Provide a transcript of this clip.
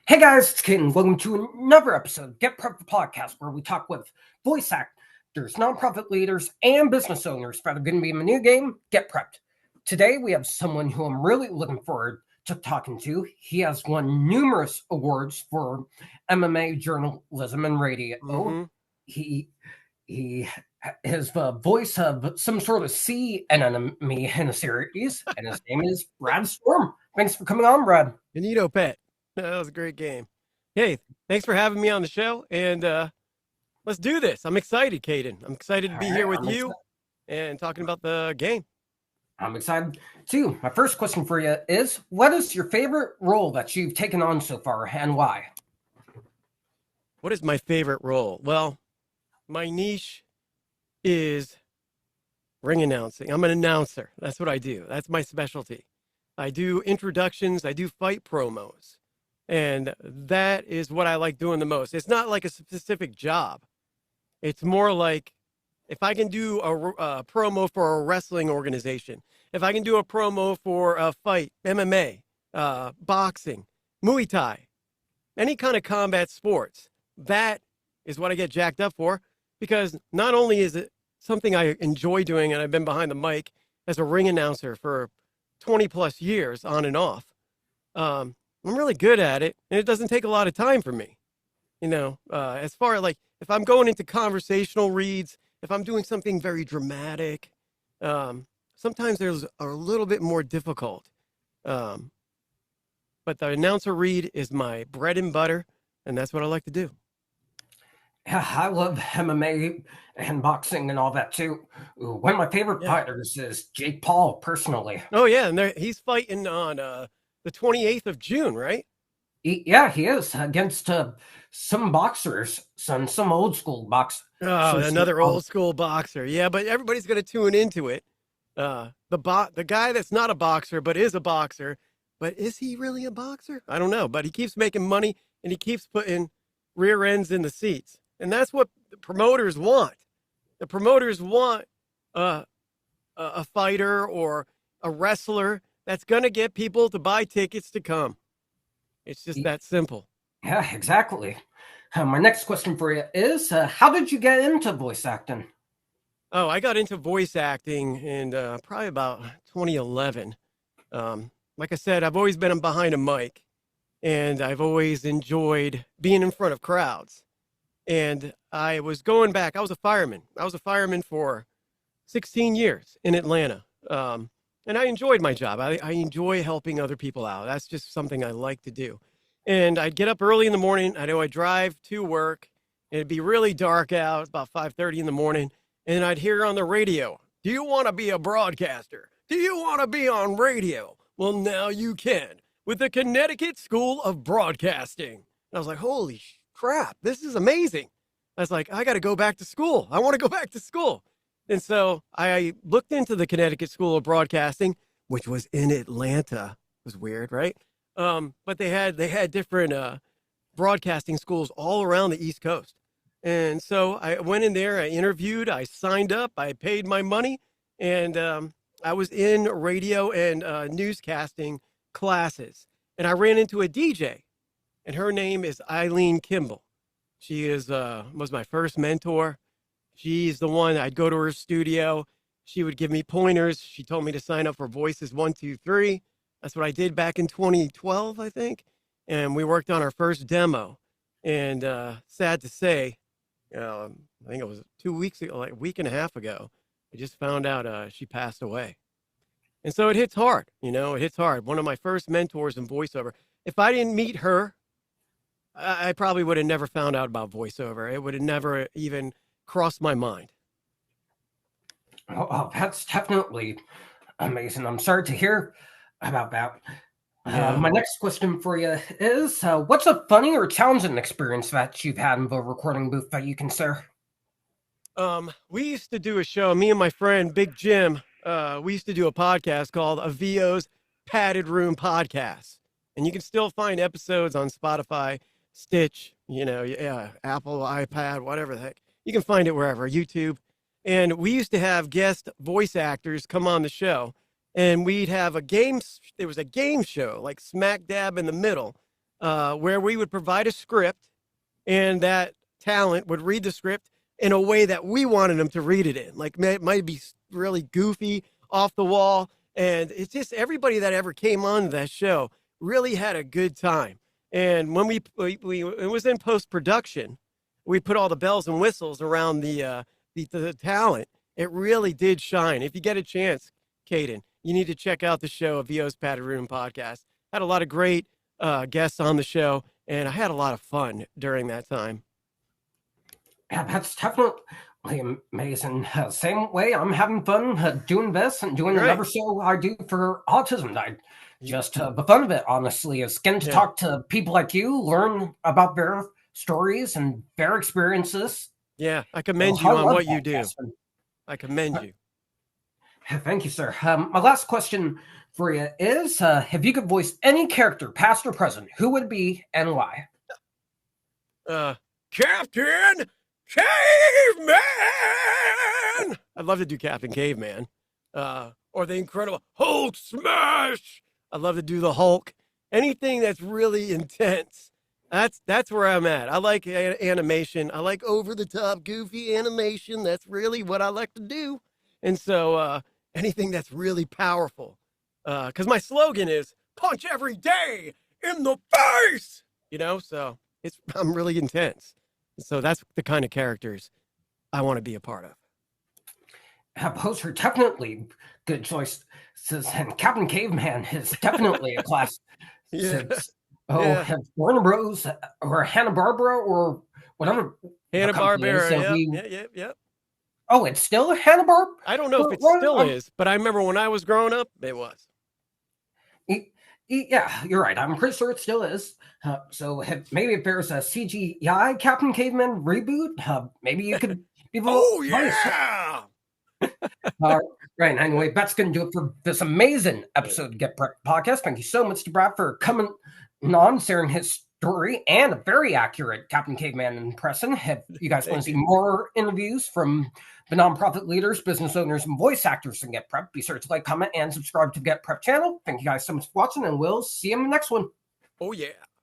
Hey guys, it's Caden. Welcome to another episode of Get Prepped the Podcast, where we talk with voice actors, nonprofit leaders, and business owners that are going to be in the new game, Get Prepped. Today we have someone who I'm really looking forward to talking to. He has won numerous awards for MMA journalism and radio. Mm-hmm. He is the voice of some sort of sea enemy in a series, and his name is Brad Storm. Thanks for coming on, Brad. Benito Pet. That was a great game. Hey, thanks for having me on the show. And let's do this. I'm excited, Caden. I'm excited to be here with you and talking about the game. I'm excited too. My first question for you is, what is your favorite role that you've taken on so far and why? What is my favorite role? Well, my niche is ring announcing. I'm an announcer. That's what I do. That's my specialty. I do introductions. I do fight promos. And that is what I like doing the most. It's not like a specific job. It's more like if I can do a promo for a wrestling organization, if I can do a promo for a fight, MMA, boxing, Muay Thai, any kind of combat sports, that is what I get jacked up for, because not only is it something I enjoy doing, and I've been behind the mic as a ring announcer for 20 plus years on and off. I'm really good at it, and it doesn't take a lot of time for me. As far as like if I'm going into conversational reads, if I'm doing something very dramatic, sometimes there's a little bit more difficult. But the announcer read is my bread and butter, and that's what I like to do. Yeah, I love MMA and boxing and all that too. One of my favorite fighters is Jake Paul, personally. Oh yeah, and he's fighting on the 28th of June, right? He is against some boxers, some old school boxers. Oh, another old school boxer. Yeah, but everybody's going to tune into it. The guy that's not a boxer but is a boxer, but is he really a boxer? I don't know, but he keeps making money and he keeps putting rear ends in the seats, and that's what the promoters want. The promoters want a fighter or a wrestler that's going to get people to buy tickets to come. It's just that simple. Yeah, exactly. My next question for you is, how did you get into voice acting? Oh, I got into voice acting in probably about 2011. Like I said, I've always been behind a mic, and I've always enjoyed being in front of crowds. And I was going back. I was a fireman. I was a fireman for 16 years in Atlanta. And I enjoyed my job. I enjoy helping other people out. That's just something I like to do. And I'd get up early in the morning. I'd drive to work. It'd be really dark out, about 5:30 in the morning. And I'd hear on the radio, "Do you want to be a broadcaster? Do you want to be on radio? Well, now you can with the Connecticut School of Broadcasting." And I was like, holy crap, this is amazing. I was like, I got to go back to school. I want to go back to school. And so I looked into the Connecticut School of Broadcasting, which was in Atlanta. It was weird, right? But they had different broadcasting schools all around the East Coast. And so I went in there, I interviewed, I signed up, I paid my money, and I was in radio and newscasting classes. And I ran into a DJ, and her name is Eileen Kimball. She was my first mentor. She's the one. I'd go to her studio. She would give me pointers. She told me to sign up for Voices 1, 2, 3. That's what I did back in 2012, I think. And we worked on our first demo. And sad to say, I think it was 2 weeks ago, like a week and a half ago, I just found out she passed away. And so it hits hard. It hits hard. One of my first mentors in voiceover. If I didn't meet her, I probably would have never found out about voiceover. It would have never even crossed my mind. Oh, that's definitely amazing. I'm sorry to hear about that. My next question for you is, what's a funny or challenging experience that you've had in the recording booth that you can share? We used to do a show, me and my friend Big Jim, we used to do a podcast called A VO's Padded Room Podcast. And you can still find episodes on Spotify, Stitch, Apple, iPad, whatever the heck. You can find it wherever, YouTube. And we used to have guest voice actors come on the show, and we'd have there was a game show, like smack dab in the middle, where we would provide a script, and that talent would read the script in a way that we wanted them to read it in. Like, it might be really goofy, off the wall. And it's just everybody that ever came on that show really had a good time. And when we it was in post-production, we put all the bells and whistles around the talent. It really did shine. If you get a chance, Caden, you need to check out the show of VO's Padded Room podcast. Had a lot of great guests on the show, and I had a lot of fun during that time. Yeah, that's definitely amazing. Same way I'm having fun doing this and doing another show I do for autism. I just the fun of it, honestly, is getting to talk to people like you, learn about their stories and their experiences. Yeah, I commend you on what you do. I commend you. Thank you, sir. My last question for you is, if you could voice any character, past or present, who would it be and why? Captain Caveman! I'd love to do Captain Caveman. Or the Incredible Hulk Smash! I'd love to do the Hulk. Anything that's really intense. That's where I'm at. I like animation. I like over-the-top, goofy animation. That's really what I like to do. And so anything that's really powerful. Because my slogan is, punch every day in the face! You know, so I'm really intense. So that's the kind of characters I want to be a part of. Those are definitely good choices. And Captain Caveman is definitely a class 6. Have Warner Bros. Or Hanna-Barbera or whatever. Hanna-Barbera, yep. Oh, it's still Hanna-Barbera? I don't know if it still is, but I remember when I was growing up, it was. Yeah, you're right. I'm pretty sure it still is. So maybe if there's a CGI Captain Caveman reboot, maybe you could be yeah! Right. Anyway, that's going to do it for this amazing episode of Get Prepped Podcast. Thank you so much to Brad for coming on, sharing his story, and a very accurate Captain Caveman impression. If you guys want to see more interviews from the nonprofit leaders, business owners, and voice actors in Get Prepped, be sure to like, comment, and subscribe to the Get Prepped channel. Thank you guys so much for watching, and we'll see you in the next one. Oh, yeah.